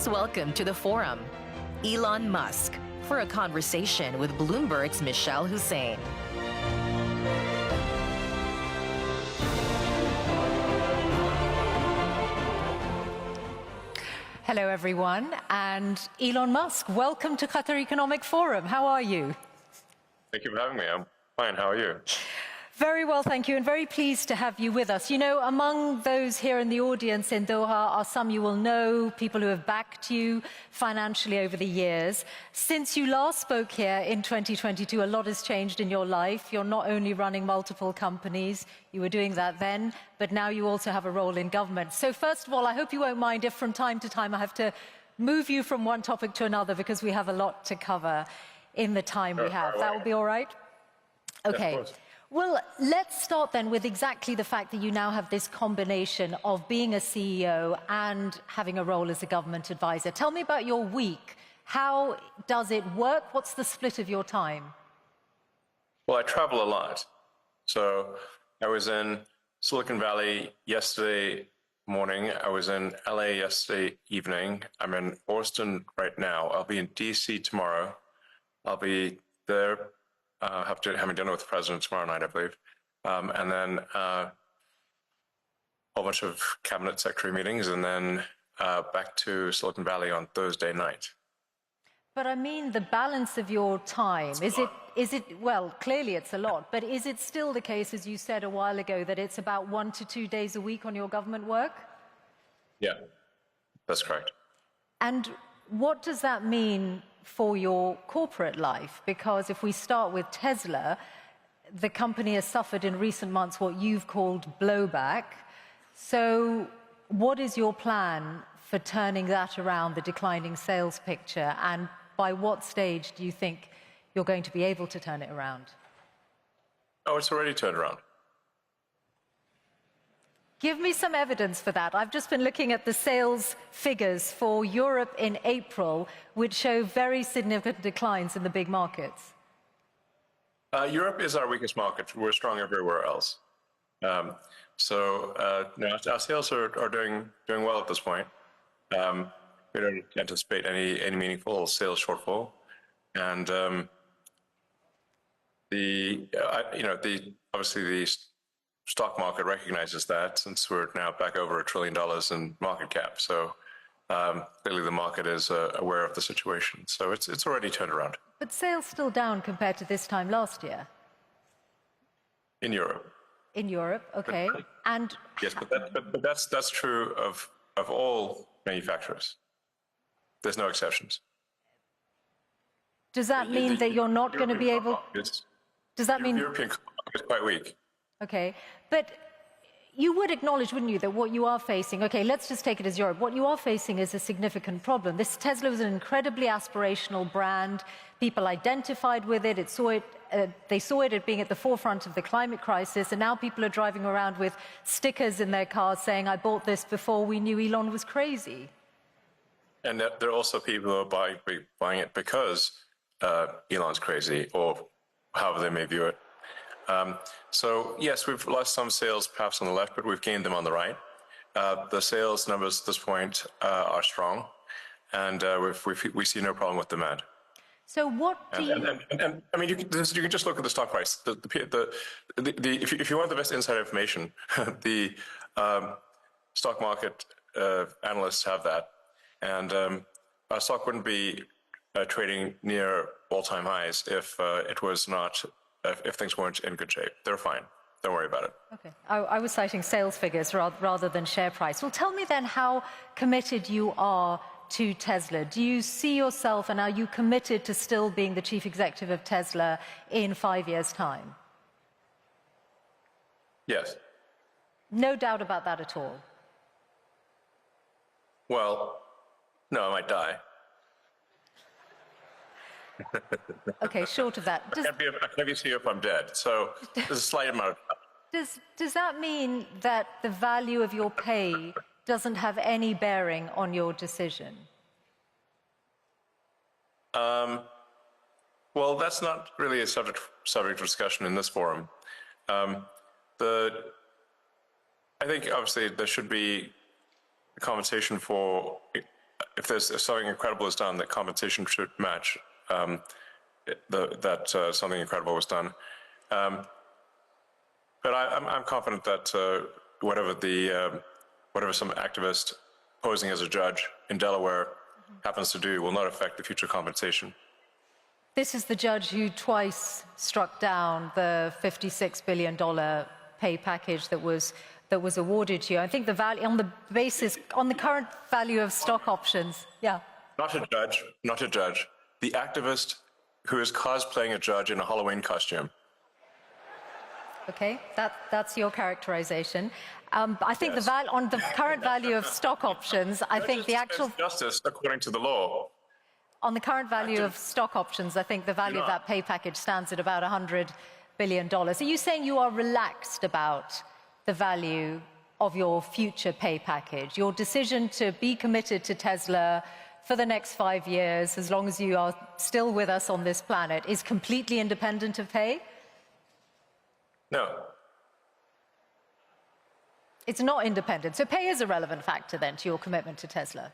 Please welcome to the forum, Elon Musk, for a conversation with Bloomberg's Michelle Hussein. Hello, everyone, and Elon Musk, welcome to Qatar Economic Forum. How are you? Thank you for having me. I'm fine. How are you? Very well, thank you, and very pleased to have you with us. You know, among those here in the audience in Doha are some you will know, people who have backed you financially over the years. Since you last spoke here in 2022, a lot has changed in your life. You're not only running multiple companies, you were doing that then, but now you also have a role in government. So first of all, I hope you won't mind if from time to time I have to move you from one topic to another because we have a lot to cover in the time we have. That will be all right? Okay. Yeah, well, let's start then with exactly the fact that you now have this combination of being a CEO and having a role as a government advisor. Tell me about your week. How does it work? What's the split of your time? Well, I travel a lot. So I was in Silicon Valley yesterday morning. I was in LA yesterday evening. I'm in Austin right now. I'll be in DC tomorrow. I'll be there having dinner with the president tomorrow night, I believe. And then a whole bunch of cabinet secretary meetings, and then back to Silicon Valley on Thursday night. But I mean, the balance of your time, is it, well, clearly it's a lot, but is it still the case, as you said a while ago, that it's about 1 to 2 days a week on your government work? Yeah, that's correct. And what does that mean for your corporate life? Because if we start with Tesla, the company has suffered in recent months what you've called blowback. So what is your plan for turning that around, the declining sales picture? And by what stage do you think you're going to be able to turn it around? Oh, it's already turned around. Give me some evidence for that. I've just been looking at the sales figures for Europe in April, which show very significant declines in the big markets. Europe is our weakest market. We're strong everywhere else. No, our sales are doing well at this point. We don't anticipate any meaningful sales shortfall, and obviously the stock market recognizes that, since we're now back over $1 trillion in market cap. So clearly the market is aware of the situation. So it's already turned around. But sales still down compared to this time last year? In Europe. In Europe, okay. And yes, but that's true of all manufacturers. There's no exceptions. Does that mean that you're not going to be able? Does that mean European market is quite weak? Okay, but you would acknowledge, wouldn't you, that what you are facing, okay, let's just take it as Europe, what you are facing is a significant problem. This Tesla was an incredibly aspirational brand. People identified with it, they saw it as being at the forefront of the climate crisis, and now people are driving around with stickers in their cars saying, I bought this before we knew Elon was crazy. And there are also people who are buying it because Elon's crazy, or however they may view it. So yes, we've lost some sales perhaps on the left, but we've gained them on the right. The sales numbers at this point are strong, and we see no problem with demand. So what do you... And I mean, you can just look at the stock price. If you want the best inside information, the stock market analysts have that, and our stock wouldn't be trading near all-time highs if it was not. If things weren't in good shape. They're fine. Don't worry about it. Okay. I was citing sales figures rather than share price. Well, tell me then how committed you are to Tesla. Do you see yourself, and are you committed to still being the chief executive of Tesla in 5 years' time? Yes. No doubt about that at all? Well, no, I might die. Okay, short of that. I can't be CEO if I'm dead, so there's a slight amount of... Does that mean that the value of your pay doesn't have any bearing on your decision? Well, that's not really a subject of discussion in this forum. I think obviously there should be compensation for if something incredible is done, that compensation should match that something incredible was done. But I'm confident that whatever some activist posing as a judge in Delaware happens to do will not affect the future compensation. This is the judge who twice struck down the $56 billion pay package that was awarded to you. I think the value on the current value of stock options. Yeah. Not a judge. Not a judge. The activist who is cosplaying a judge in a Halloween costume. Okay, that's your characterization. I think Yes. on the current value of stock options, I think the actual justice according to the law. on the current value of stock options, I think the value of that pay package stands at about $100 billion. Are you saying you are relaxed about the value of your future pay package? Your decision to be committed to Tesla for the next 5 years, as long as you are still with us on this planet, is completely independent of pay? No. It's not independent. So pay is a relevant factor then to your commitment to Tesla?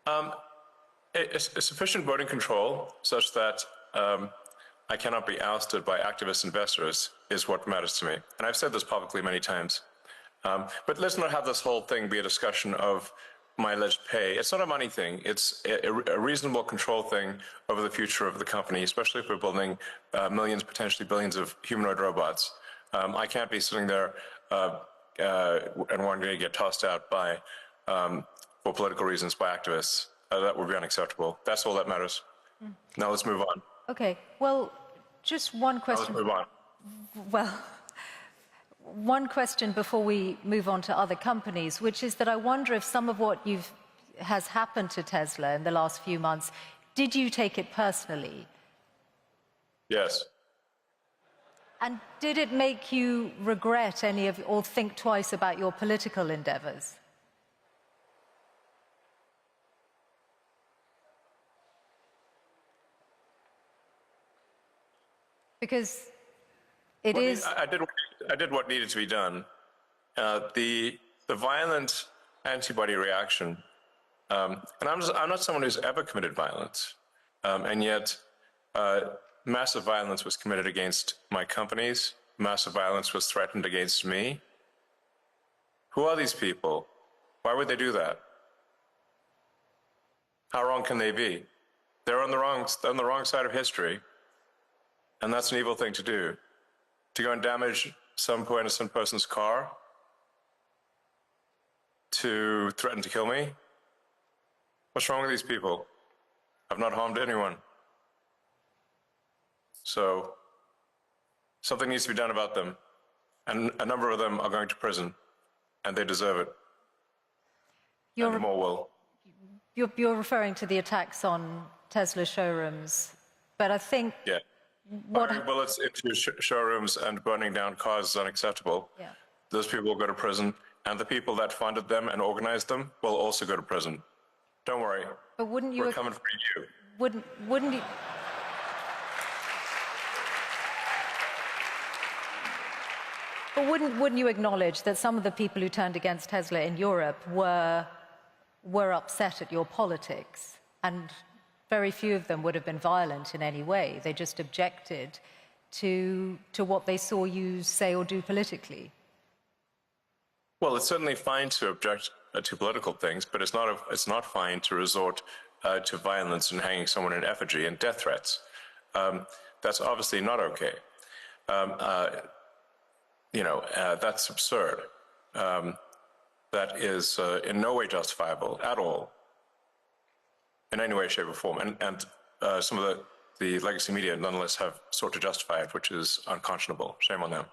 A sufficient voting control such that I cannot be ousted by activist investors is what matters to me. And I've said this publicly many times. But let's not have this whole thing be a discussion of my alleged pay. It's not a money thing. It's a reasonable control thing over the future of the company, especially if we're building millions, potentially billions of humanoid robots. I can't be sitting there and wanting to get tossed out by, for political reasons, by activists. That would be unacceptable. That's all that matters. Now let's move on. Okay. Well, just one question. Now let's move on. Well, one question before we move on to other companies, which is that I wonder if some of what has happened to Tesla in the last few months, did you take it personally? Yes. And did it make you regret any of, or think twice about your political endeavors? Because it is. I did what needed to be done. The violent antibody reaction, and I'm not someone who's ever committed violence, and yet massive violence was committed against my companies. Massive violence was threatened against me. Who are these people? Why would they do that? How wrong can they be? They're on the wrong side of history. And that's an evil thing to do. To go and damage some poor innocent person's car, to threaten to kill me. What's wrong with these people? I've not harmed anyone. So something needs to be done about them. And a number of them are going to prison, and they deserve it. And more will. You're referring to the attacks on Tesla showrooms, but I think... Yeah. Firing bullets into showrooms and burning down cars is unacceptable. Yeah. Those people will go to prison, and the people that funded them and organized them will also go to prison. Don't worry. But wouldn't you... We're coming for you. Wouldn't you... But wouldn't you acknowledge that some of the people who turned against Tesla in Europe were upset at your politics? And very few of them would have been violent in any way. They just objected to what they saw you say or do politically. Well, it's certainly fine to object to political things, but it's not fine to resort to violence and hanging someone in effigy and death threats. That's obviously not okay. That's absurd. That is in no way justifiable at all, in any way, shape, or form. And some of the legacy media nonetheless have sought to justify it, which is unconscionable. Shame on them.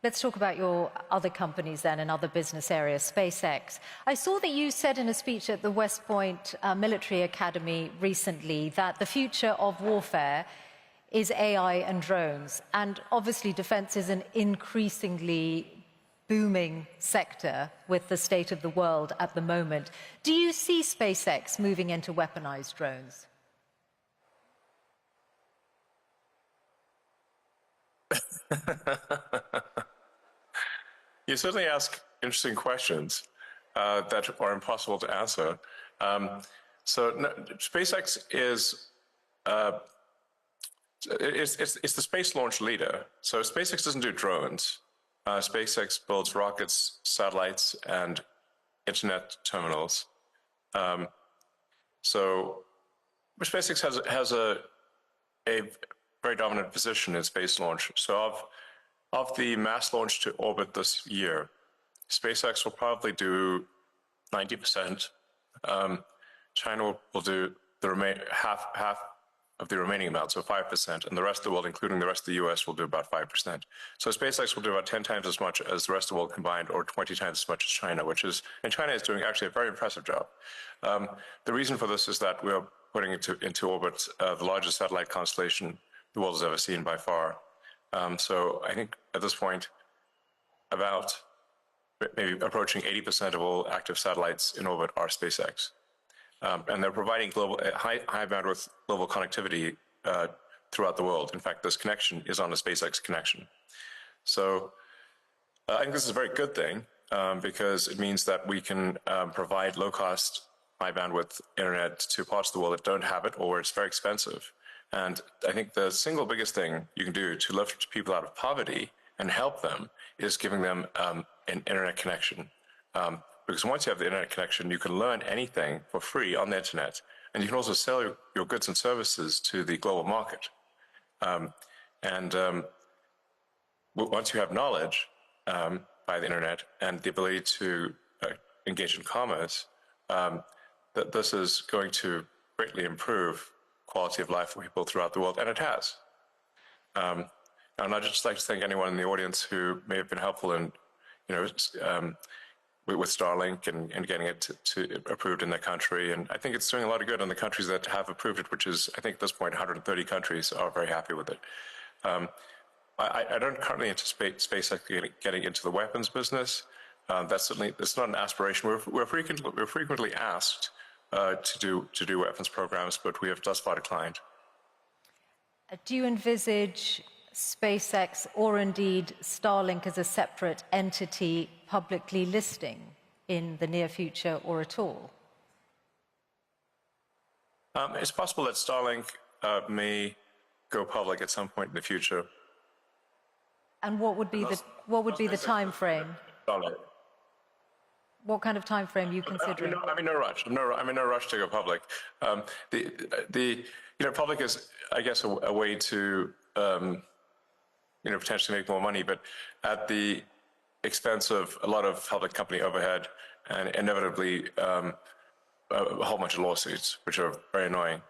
Let's talk about your other companies then and other business areas, SpaceX. I saw that you said in a speech at the West Point Military Academy recently that the future of warfare is AI and drones. And obviously defense is an increasingly booming sector with the state of the world at the moment. Do you see SpaceX moving into weaponized drones? You certainly ask interesting questions that are impossible to answer. SpaceX is it's the space launch leader. So SpaceX doesn't do drones. SpaceX builds rockets, satellites, and internet terminals. So SpaceX has a very dominant position in space launch. So of the mass launch to orbit this year, SpaceX will probably do 90%. China will do the half of the remaining amount, so 5%, and the rest of the world, including the rest of the US, will do about 5%. So SpaceX will do about 10 times as much as the rest of the world combined, or 20 times as much as China, and China is doing actually a very impressive job. The reason for this is that we're putting into orbit the largest satellite constellation the world has ever seen by far. So I think at this point, about maybe approaching 80% of all active satellites in orbit are SpaceX. And they're providing global high bandwidth global connectivity throughout the world. In fact, this connection is on a SpaceX connection. So I think this is a very good thing because it means that we can provide low-cost, high-bandwidth internet to parts of the world that don't have it or where it's very expensive. And I think the single biggest thing you can do to lift people out of poverty and help them is giving them an internet connection. Because once you have the internet connection, you can learn anything for free on the internet, and you can also sell your goods and services to the global market. Once you have knowledge by the internet and the ability to engage in commerce, that this is going to greatly improve quality of life for people throughout the world, and it has. And I'd just like to thank anyone in the audience who may have been helpful in, with Starlink and getting it to approved in their country. And I think it's doing a lot of good in the countries that have approved it, which is, I think at this point, 130 countries are very happy with it. I don't currently anticipate SpaceX getting into the weapons business. That's not an aspiration. We're frequently asked to do weapons programs, but we have thus far declined. Do you envisage SpaceX or indeed Starlink as a separate entity publicly listing in the near future or at all? It's possible that Starlink may go public at some point in the future. And what would be the time frame? What kind of time frame are you considering? I'm in no rush. I'm in no rush to go public. Public is, I guess, a way to potentially make more money, but at the expense of a lot of public company overhead and inevitably a whole bunch of lawsuits, which are very annoying.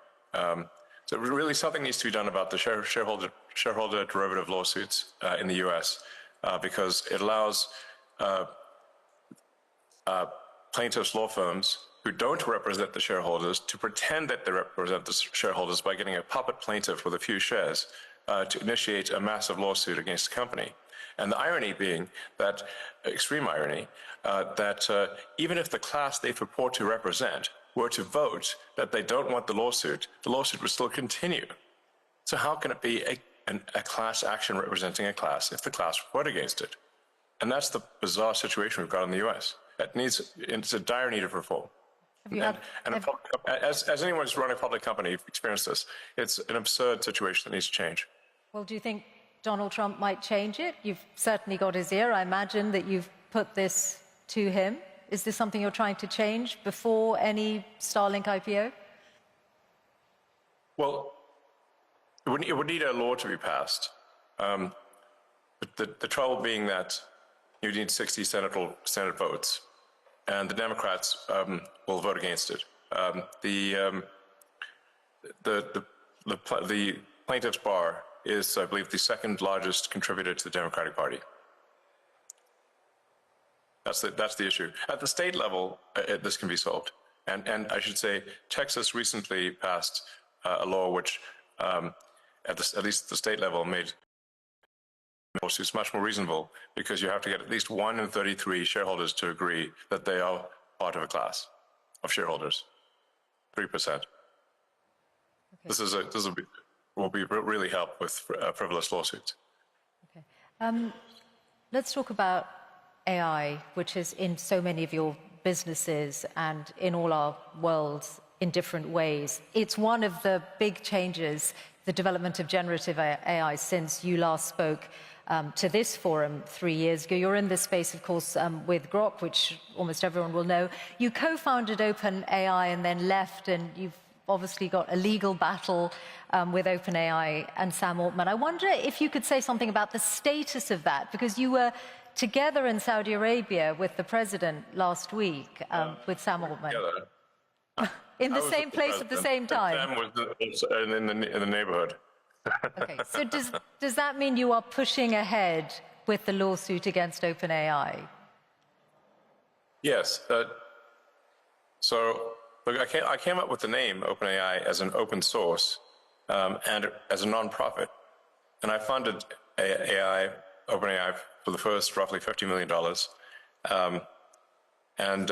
So really something needs to be done about the shareholder derivative lawsuits in the US because it allows plaintiffs' law firms who don't represent the shareholders to pretend that they represent the shareholders by getting a puppet plaintiff with a few shares to initiate a massive lawsuit against the company. And the irony being that, extreme irony, that even if the class they purport to represent were to vote that they don't want the lawsuit would still continue. So how can it be a class action representing a class if the class would vote against it? And that's the bizarre situation we've got in the US. It's a dire need of reform. As anyone who's running a public company experienced this, it's an absurd situation that needs to change. Well, do you think Donald Trump might change it? You've certainly got his ear. I imagine that you've put this to him. Is this something you're trying to change before any Starlink IPO? Well, it would need a law to be passed. But the trouble being that you need 60 Senate votes, and the Democrats will vote against it. The plaintiff's bar is, I believe, the second largest contributor to the Democratic Party. That's the issue. At the state level, this can be solved. And I should say, Texas recently passed a law which, at least at the state level, made lawsuits much more reasonable because you have to get at least 1 in 33 shareholders to agree that they are part of a class of shareholders, 3%. Okay. This will really help with frivolous lawsuits. Okay. Let's talk about AI, which is in so many of your businesses and in all our worlds in different ways. It's one of the big changes, the development of generative AI, since you last spoke to this forum 3 years ago. You're in this space, of course, with Grok, which almost everyone will know. You co-founded OpenAI and then left, and you've obviously got a legal battle with OpenAI and Sam Altman. I wonder if you could say something about the status of that, because you were together in Saudi Arabia with the president last week, with Sam Altman. In the same place at the same time. Sam was in the neighborhood. Okay, so does that mean you are pushing ahead with the lawsuit against OpenAI? Yes. So look, I came up with the name OpenAI as an open source and as a nonprofit, and I funded OpenAI for the first roughly $50 million, and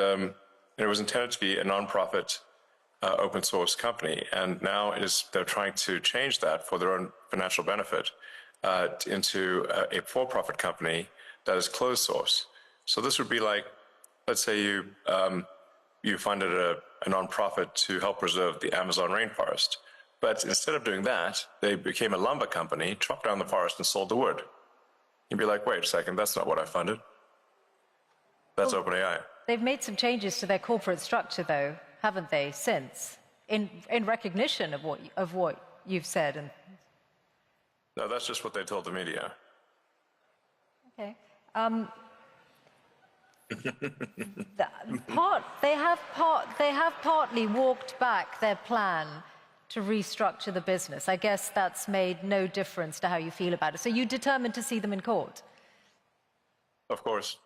it was intended to be a nonprofit open source company, and now they're trying to change that for their own financial benefit into a for-profit company that is closed source. So this would be like, let's say you funded a nonprofit to help preserve the Amazon rainforest, but instead of doing that, they became a lumber company, chopped down the forest, and sold the wood. You'd be like, wait a second, that's not what I funded. That's OpenAI. They've made some changes to their corporate structure, though, haven't they, since, in recognition of what you've said? And no, that's just what they told the media. Okay. They have partly walked back their plan to restructure the business. I guess that's made no difference to how you feel about it. So you're determined to see them in court? Of course.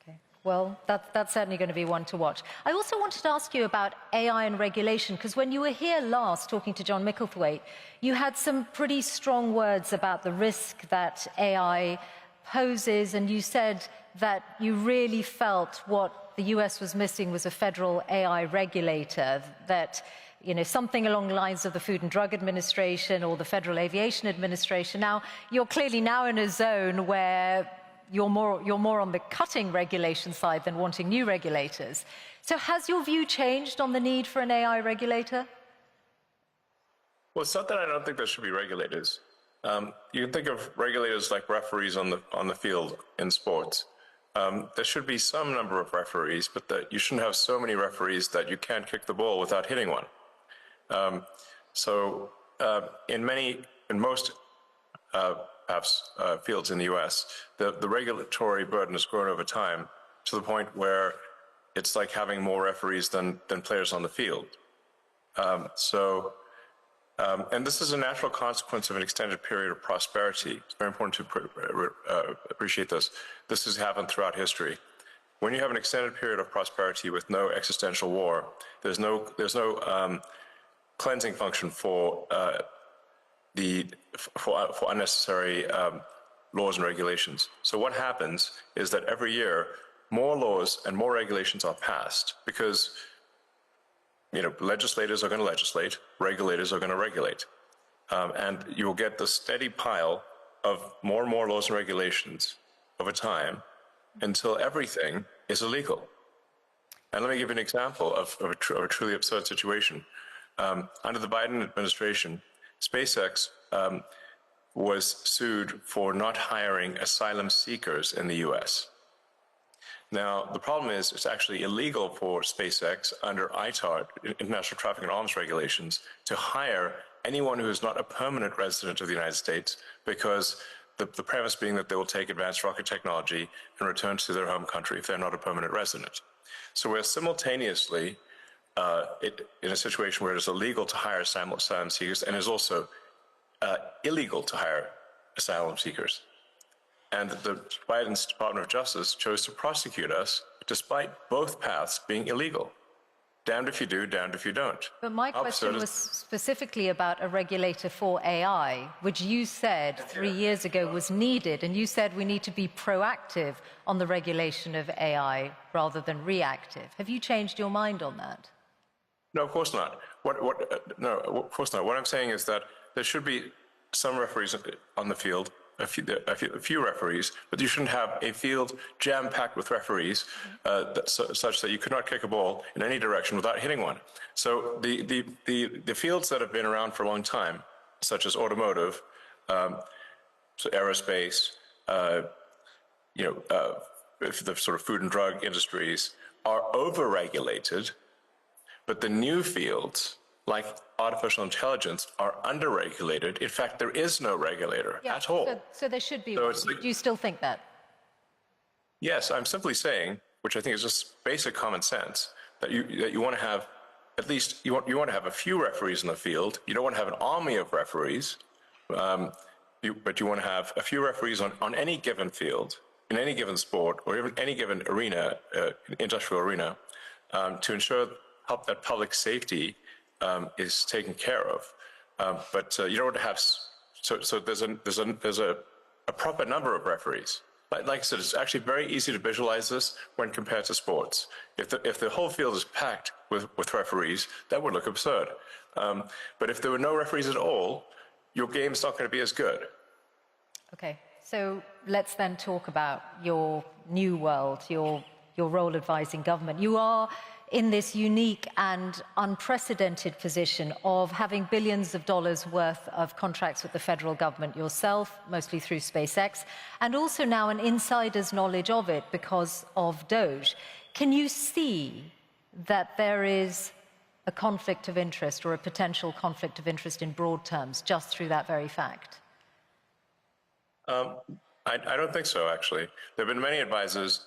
Okay. Well, that's certainly going to be one to watch. I also wanted to ask you about AI and regulation, because when you were here last talking to John Micklethwaite, you had some pretty strong words about the risk that AI poses, and you said that you really felt what the US was missing was a federal AI regulator, that something along the lines of the Food and Drug Administration or the Federal Aviation Administration. Now, you're clearly now in a zone where you're more on the cutting regulation side than wanting new regulators. So has your view changed on the need for an AI regulator? Well, it's not that I don't think there should be regulators. You can think of regulators like referees on the field in sports. There should be some number of referees, but that you shouldn't have so many referees that you can't kick the ball without hitting one. In most fields in the U.S., the regulatory burden has grown over time to the point where it's like having more referees than players on the field. And this is a natural consequence of an extended period of prosperity. It's very important to appreciate this. This has happened throughout history. When you have an extended period of prosperity with no existential war, there's no cleansing function for unnecessary laws and regulations. So what happens is that every year more laws and more regulations are passed because legislators are going to legislate, regulators are going to regulate, and you'll get the steady pile of more and more laws and regulations over time until everything is illegal. And let me give you an example of a truly absurd situation. Under the Biden administration, SpaceX was sued for not hiring asylum seekers in the U.S. Now, the problem is it's actually illegal for SpaceX under ITAR, International Traffic in Arms Regulations, to hire anyone who is not a permanent resident of the United States, because the premise being that they will take advanced rocket technology and return to their home country if they're not a permanent resident. So we're simultaneously in a situation where it is illegal to hire asylum seekers and is also illegal to hire asylum seekers. And the Biden's Department of Justice chose to prosecute us despite both paths being illegal. Damned if you do, damned if you don't. But my question was specifically about a regulator for AI, which you said 3 years ago was needed, and you said we need to be proactive on the regulation of AI rather than reactive. Have you changed your mind on that? No, of course not. No, of course not. What I'm saying is that there should be some referees on the field, a few referees, but you shouldn't have a field jam-packed with referees such that you could not kick a ball in any direction without hitting one. So the fields that have been around for a long time, such as automotive, so aerospace, the sort of food and drug industries, are over-regulated, but the new fields, like artificial intelligence, are under-regulated. In fact, there is no regulator at all. So there should be. So Do you still think that? Yes, I'm simply saying, which I think is just basic common sense, that you want to have at least you want to have a few referees in the field. You don't want to have an army of referees, but you want to have a few referees on any given field, in any given sport, or even any given arena, industrial arena, to help that public safety is taken care of. But you don't want to have so there's a proper number of referees. Like I said, it's actually very easy to visualize this when compared to sports. If the whole field is packed with referees, that would look absurd. But if there were no referees at all, your game's not going to be as good. Okay, so let's then talk about your new world, your role advising government. You are in this unique and unprecedented position of having billions of dollars worth of contracts with the federal government yourself, mostly through SpaceX, and also now an insider's knowledge of it because of DOGE. Can you see that there is a conflict of interest or a potential conflict of interest in broad terms just through that very fact? I don't think so, actually. There have been many advisors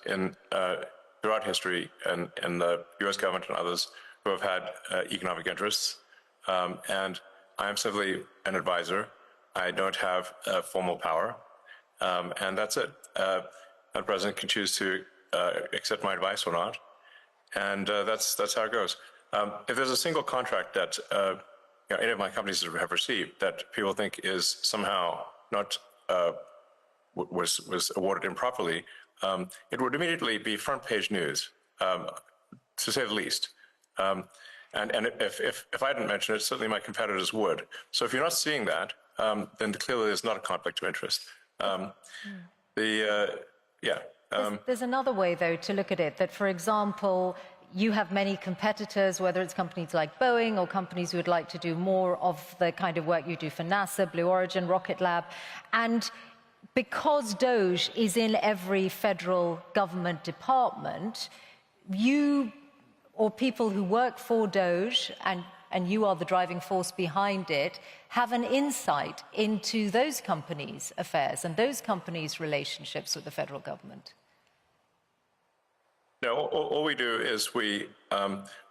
throughout history and the U.S. government and others who have had economic interests. And I am simply an advisor. I don't have formal power. And that's it. The president can choose to accept my advice or not. And that's how it goes. If there's a single contract that any of my companies have received that people think is somehow not was awarded improperly, it would immediately be front page news, to say the least. And if I didn't mention it, certainly my competitors would. So if you're not seeing that, then clearly there's not a conflict of interest. There's another way, though, to look at it, that, for example, you have many competitors, whether it's companies like Boeing or companies who would like to do more of the kind of work you do for NASA, Blue Origin, Rocket Lab. And because DOGE is in every federal government department, you or people who work for DOGE, and you are the driving force behind it, have an insight into those companies' affairs and those companies' relationships with the federal government. No, all we do is we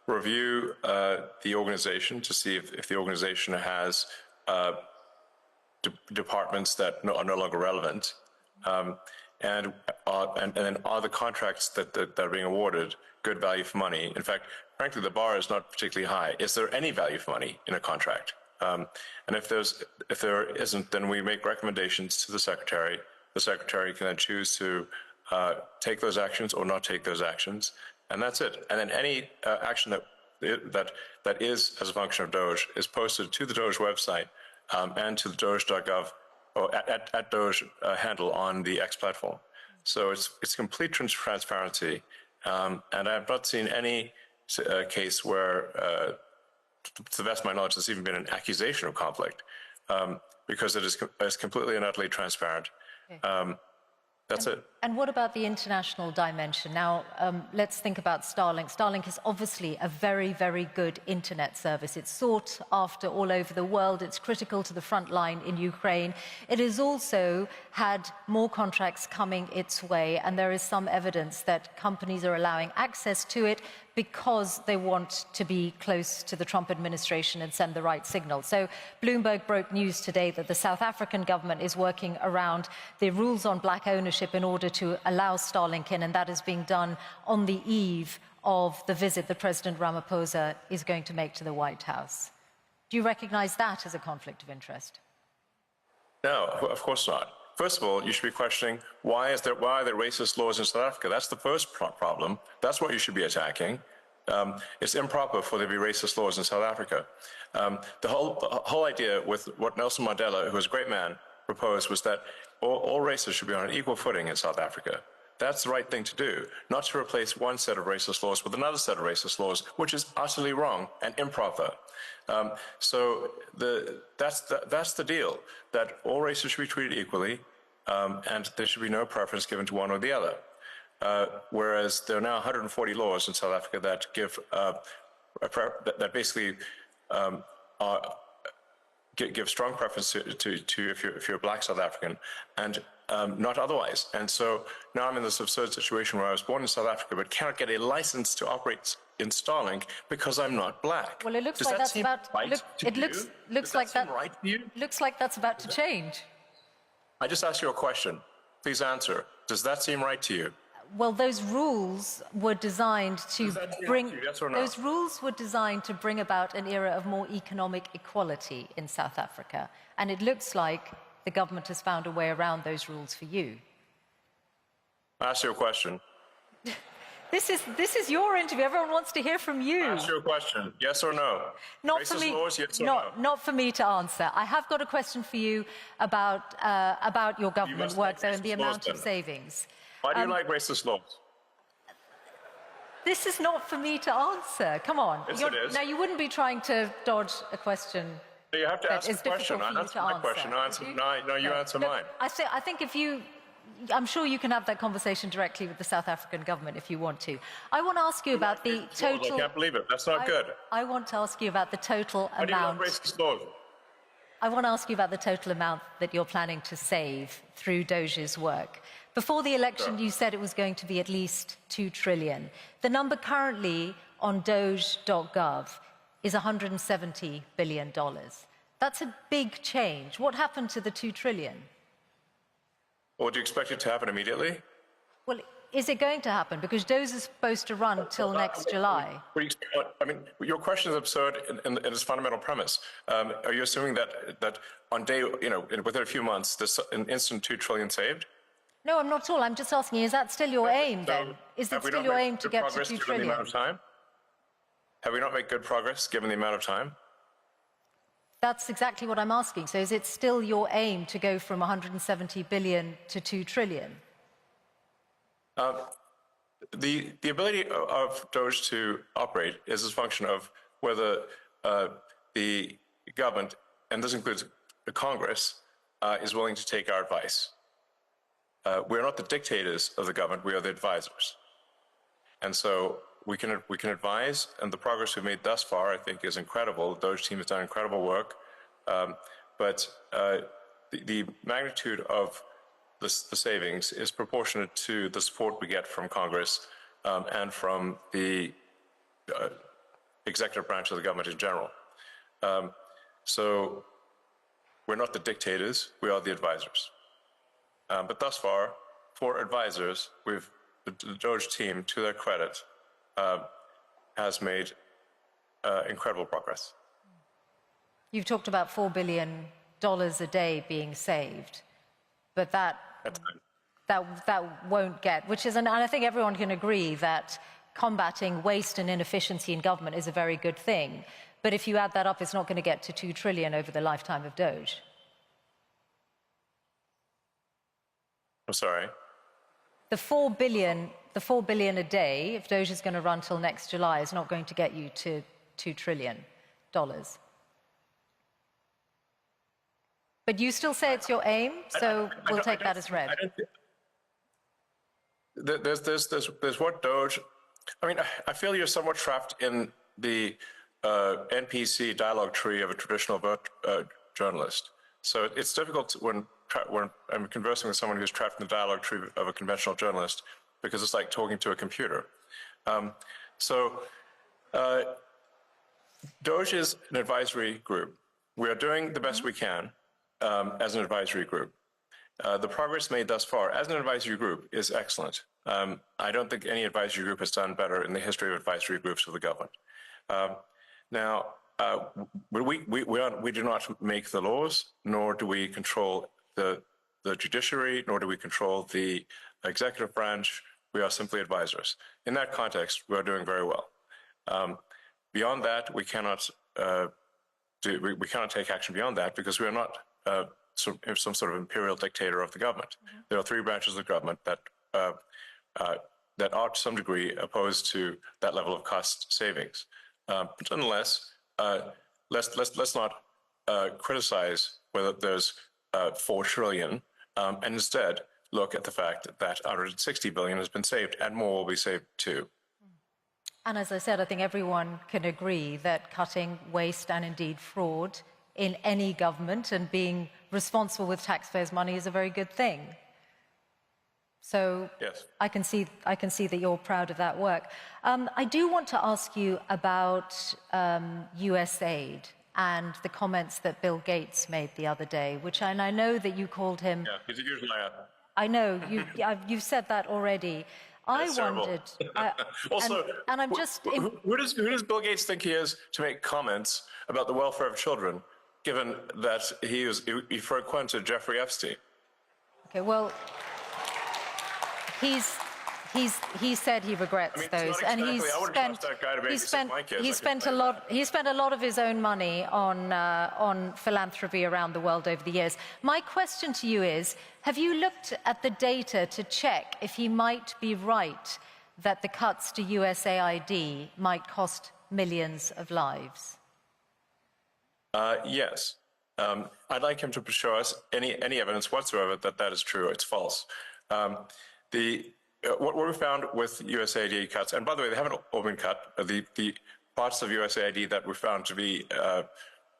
review the organization to see if the organization has departments that are no longer relevant, and then are the contracts that are being awarded good value for money. In fact, frankly, the bar is not particularly high. Is there any value for money in a contract? And if there isn't, then we make recommendations to the secretary. The secretary can then choose to take those actions or not take those actions, and that's it. And then any action that is as a function of DOGE is posted to the DOGE website and to the Doge.gov or at Doge handle on the X platform. So it's complete transparency, and I have not seen any case where, to the best of my knowledge, there's even been an accusation of conflict, because it is completely and utterly transparent. Okay. That's it. And what about the international dimension? Now, let's think about Starlink. Starlink is obviously a very, very good internet service. It's sought after all over the world. It's critical to the front line in Ukraine. It has also had more contracts coming its way, and there is some evidence that companies are allowing access to it because they want to be close to the Trump administration and send the right signal. So Bloomberg broke news today that the South African government is working around the rules on black ownership in order to allow Starlink in, and that is being done on the eve of the visit that President Ramaphosa is going to make to the White House. Do you recognize that as a conflict of interest? No, of course not. First of all, you should be questioning why are there racist laws in South Africa? That's the first problem. That's what you should be attacking. It's improper for there to be racist laws in South Africa. The whole idea with what Nelson Mandela, who was a great man, proposed was that all races should be on an equal footing in South Africa. That's the right thing to do, not to replace one set of racist laws with another set of racist laws, which is utterly wrong and improper. So that's the deal, that all races should be treated equally, and there should be no preference given to one or the other. Whereas there are now 140 laws in South Africa that give that basically give strong preference to if you're a black South African, and not otherwise. And so now I'm in this absurd situation where I was born in South Africa but cannot get a license to operate in Starlink because I'm not black. Well, it looks Does like that that's seem about. right Look, to it you? looks Does like that that. seem right to you? Looks like that's about to change. I just asked you a question. Please answer. Does that seem right to you? Well, those rules were designed to bring. Yes or no? Those rules were designed to bring about an era of more economic equality in South Africa, and it looks like the government has found a way around those rules for you. I asked you a question. This is your interview. Everyone wants to hear from you. I asked you a question. Yes or no? Not Racist for me. laws, yes or no? Not for me to answer. I have got a question for you about your government work, though, and the amount of savings. Why do you like racist laws? This is not for me to answer. Come on. Yes, it is. Now, you wouldn't be trying to dodge a question. You have to that ask is a question. difficult for you Answer to my answer. question. No, you answer Look, mine. I think if you, I'm sure you can have that conversation directly with the South African government if you want to. I want to ask you about the total. I can't believe it. That's not good. I want to ask you about the total Why do you love amount. racist laws? I want to ask you about the total amount that you're planning to save through Doge's work. Before the election, you said it was going to be at least 2 trillion. The number currently on doge.gov is $170 billion. That's a big change. What happened to the 2 trillion? Well, do you expect it to happen immediately? Well, is it going to happen? Because Doge is supposed to run till next July. I mean, your question is absurd in its fundamental premise. Are you assuming that on day, within a few months, there's an instant 2 trillion saved? No, I'm not at all. I'm just asking, is that still your aim then? Is it still your aim to get to 2 trillion? The amount of time? Have we not made good progress given the amount of time? That's exactly what I'm asking. So is it still your aim to go from 170 billion to 2 trillion? The ability of Doge to operate is a function of whether the government, and this includes the Congress, is willing to take our advice. We're not the dictators of the government, we are the advisors. And so we can advise, and the progress we've made thus far, I think, is incredible. The Doge team has done incredible work. But the magnitude of the savings is proportionate to the support we get from Congress and from the executive branch of the government in general. So we're not the dictators, we are the advisors. But thus far, for advisors, the Doge team, to their credit, has made incredible progress. You've talked about $4 billion a day being saved, but that won't get, which is, and I think everyone can agree that combating waste and inefficiency in government is a very good thing. But if you add that up, it's not going to get to 2 trillion over the lifetime of Doge. I'm sorry? The 4 billion a day, if Doge is going to run till next July, is not going to get you to $2 trillion. But you still say it's your aim, so we'll take that as read. There's what Doge. I mean, I feel you're somewhat trapped in the NPC dialogue tree of a traditional journalist. So it's difficult when I'm conversing with someone who's trapped in the dialogue tree of a conventional journalist, because it's like talking to a computer. Doge is an advisory group. We are doing the best we can as an advisory group. The progress made thus far as an advisory group is excellent. I don't think any advisory group has done better in the history of advisory groups of the government. We do not make the laws, nor do we control the judiciary, nor do we control the executive branch. We are simply advisors. In that context, we are doing very well. Beyond that, we cannot take action beyond that, because we are not some sort of imperial dictator of the government. There are three branches of the government that that are to some degree opposed to that level of cost savings. But nonetheless, let's not criticize whether there's 4 trillion, and instead look at the fact that 160 billion has been saved, and more will be saved too. And as I said, I think everyone can agree that cutting waste and indeed fraud in any government and being responsible with taxpayers' money is a very good thing. So yes. I can see that you're proud of that work. I do want to ask you about US aid and the comments that Bill Gates made the other day, and I know that you called him... Yeah, he's a huge liar. I know, you've said that already. I wondered... Also, and I'm just... Who does Bill Gates think he is to make comments about the welfare of children, given that he frequented Jeffrey Epstein? Okay, well... He said he regrets those, and he spent a lot of his own money on philanthropy around the world over the years. My question to you is: have you looked at the data to check if he might be right that the cuts to USAID might cost millions of lives? Yes. I'd like him to show us any evidence whatsoever that that is true. It's false. What we found with USAID cuts, and by the way, they haven't all been cut. The parts of USAID that we found to be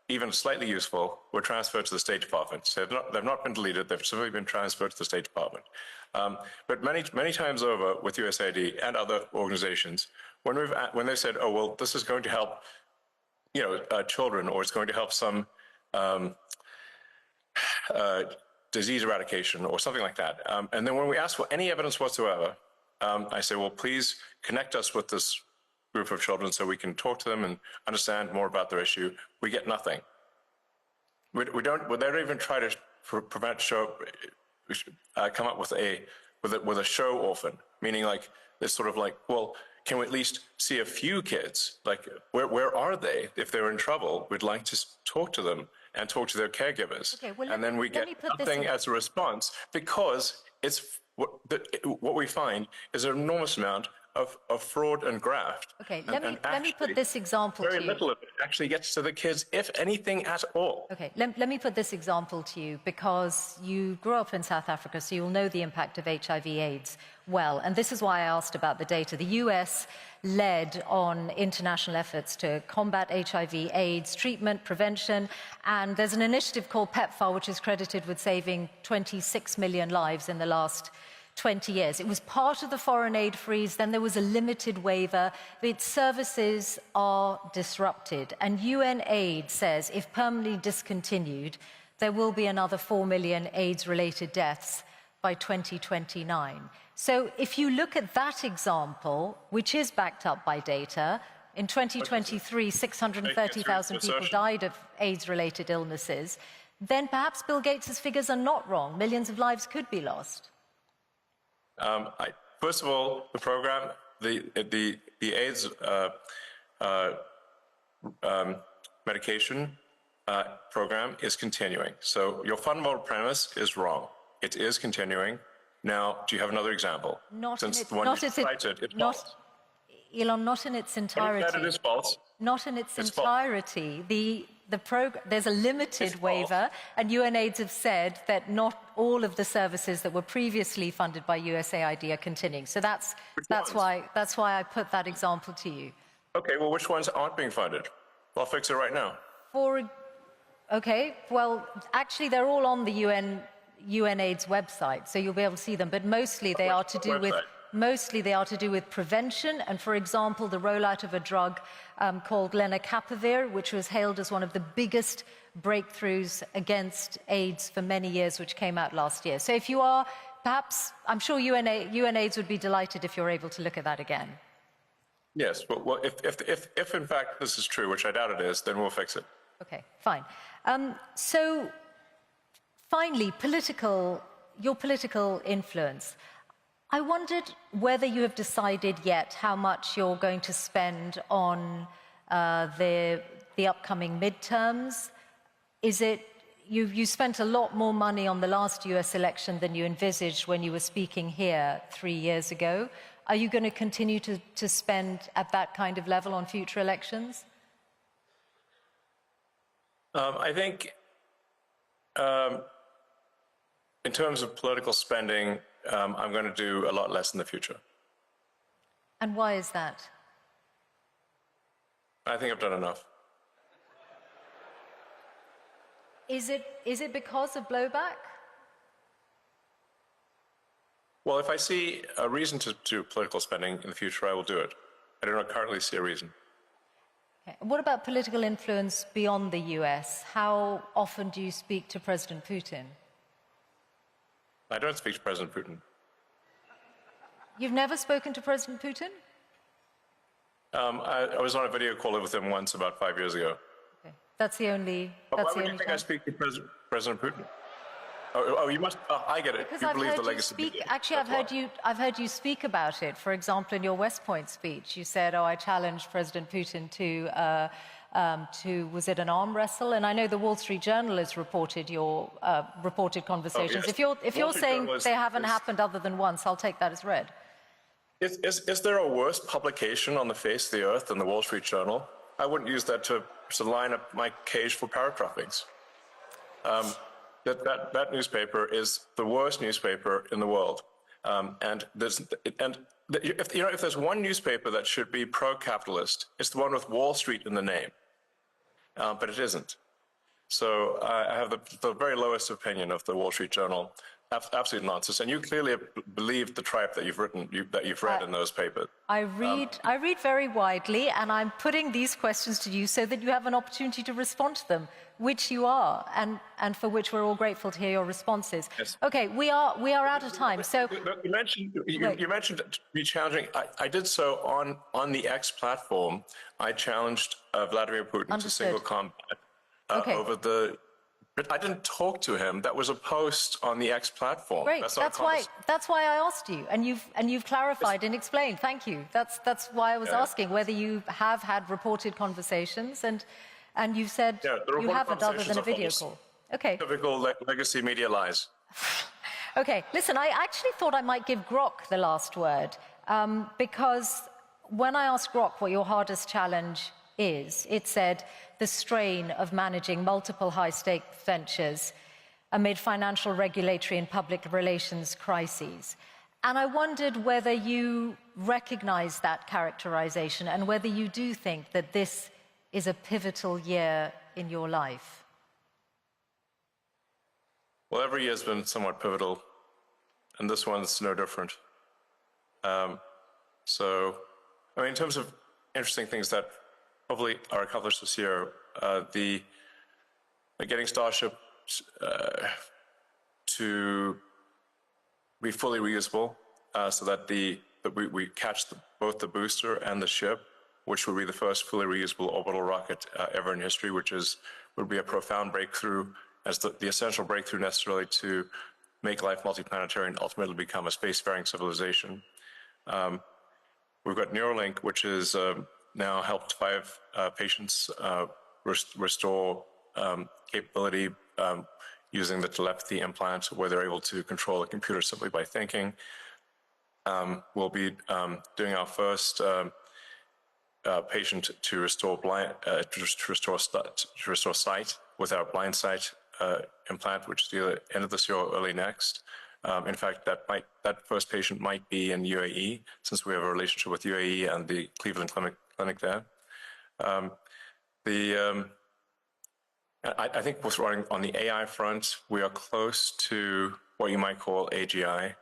even slightly useful were transferred to the State Department. So they've not been deleted; they've simply been transferred to the State Department. But many times over with USAID and other organizations, when they said, "Oh well, this is going to help, children, or it's going to help some." Disease eradication or something like that. And then when we ask for any evidence whatsoever, I say, well, please connect us with this group of children so we can talk to them and understand more about their issue. We get nothing. They don't even try to come up with a show orphan, meaning like this sort of like, well, can we at least see a few kids? Like, where are they? If they're in trouble, we'd like to talk to them and talk to their caregivers. Okay, well, and then we get nothing as a response, because it's what we find is an enormous amount of fraud and graft. Okay, let me put this example to you. Very little of it actually gets to the kids, if anything at all. Okay, let me put this example to you, because you grew up in South Africa, so you'll know the impact of HIV/AIDS well. And this is why I asked about the data. The US led on international efforts to combat HIV/AIDS treatment, prevention, and there's an initiative called PEPFAR, which is credited with saving 26 million lives in the last 20 years. It was part of the foreign aid freeze, then there was a limited waiver. Its services are disrupted, and UN aid says if permanently discontinued, there will be another 4 million AIDS-related deaths by 2029. So if you look at that example, which is backed up by data, in 2023, 630,000 people died of AIDS-related illnesses, then perhaps Bill Gates' figures are not wrong. Millions of lives could be lost. First of all, the program, the AIDS medication program is continuing. So your fundamental premise is wrong. It is continuing. Now, do you have another example? Elon, not in its entirety. It is false. Not in its entirety. There's a limited waiver, and UNAIDS have said that not all of the services that were previously funded by USAID are continuing. So that's why I put that example to you. Okay, well, which ones aren't being funded? I'll fix it right now. Okay, well, actually, they're all on the UNAIDS website, so you'll be able to see them. But mostly they are to do with prevention, and for example, the rollout of a drug called lenacapavir, which was hailed as one of the biggest breakthroughs against AIDS for many years, which came out last year. So if you are, perhaps, I'm sure UNAIDS would be delighted if you're able to look at that again. Yes, well, if in fact this is true, which I doubt it is, then we'll fix it. Okay, fine. So finally, your political influence. I wondered whether you have decided yet how much you're going to spend on the upcoming midterms. Is it, you spent a lot more money on the last US election than you envisaged when you were speaking here 3 years ago. Are you going to continue to spend at that kind of level on future elections? I think in terms of political spending, I'm going to do a lot less in the future. And why is that? I think I've done enough. Is it because of blowback? Well, if I see a reason to do political spending in the future, I will do it. I do not currently see a reason. Okay. What about political influence beyond the US? How often do you speak to President Putin? I don't speak to President Putin. You've never spoken to President Putin? I was on a video call with him once about 5 years ago. Okay. That's the only. Why would you think I speak to President Putin? Oh, you must. I get it. Because you believe the legacy. Actually, I've heard you speak about it. For example, in your West Point speech, you said, "Oh, I challenged President Putin to was it an arm wrestle?" And I know the Wall Street Journal has reported your reported conversations. Oh, yes. If you're saying they haven't happened other than once, I'll take that as read. Is there a worse publication on the face of the earth than the Wall Street Journal? I wouldn't use that to line up my cage for parrot droppings. That newspaper is the worst newspaper in the world. If there's one newspaper that should be pro-capitalist, it's the one with Wall Street in the name. But it isn't. So I have the very lowest opinion of the Wall Street Journal. Absolute nonsense. And you clearly believe the tripe that you've read in those papers. I read very widely, and I'm putting these questions to you so that you have an opportunity to respond to them, which you are, and for which we're all grateful to hear your responses. Yes. Okay, we are out of time. So you mentioned me challenging. I did so on the X platform. I challenged Vladimir Putin to single combat over the. But I didn't talk to him. That was a post on the X platform. Great. That's why I asked you, and you've clarified and explained. Thank you. That's why I was asking whether you have had reported conversations, and you've said you haven't, other than a video call. Okay. Typical legacy media lies. Okay. Listen, I actually thought I might give Grok the last word, because when I asked Grok what your hardest challenge is, it said the strain of managing multiple high-stakes ventures amid financial, regulatory, and public relations crises. And I wondered whether you recognize that characterization and whether you do think that this is a pivotal year in your life. Well, every year has been somewhat pivotal, and this one's no different. In terms of interesting things that hopefully are accomplished this year, getting Starship to be fully reusable, so that we catch both the booster and the ship, which would be the first fully reusable orbital rocket ever in history, would be a profound breakthrough, as the essential breakthrough necessarily to make life multiplanetary and ultimately become a spacefaring civilization. We've got Neuralink, which is now helped 5 patients restore capability using the telepathy implant, where they're able to control a computer simply by thinking. We'll be doing our first patient to restore sight with our blind sight implant, which is either end of this year or early next. In fact, that first patient might be in UAE, since we have a relationship with UAE and the Cleveland clinic there. I think what's running on the AI front, we are close to what you might call AGI,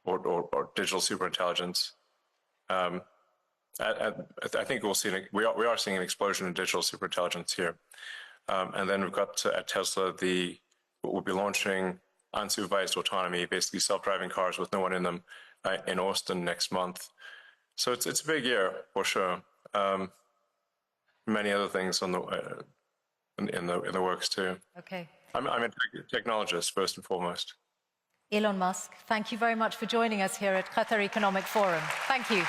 or digital superintelligence. I think we are seeing an explosion in digital superintelligence here. And then we've got at Tesla we'll be launching unsupervised autonomy, basically self-driving cars with no one in them, in Austin next month. So it's a big year for sure. Many other things in the works too. Okay. I'm a technologist first and foremost. Elon Musk, thank you very much for joining us here at Qatar Economic Forum. Thank you.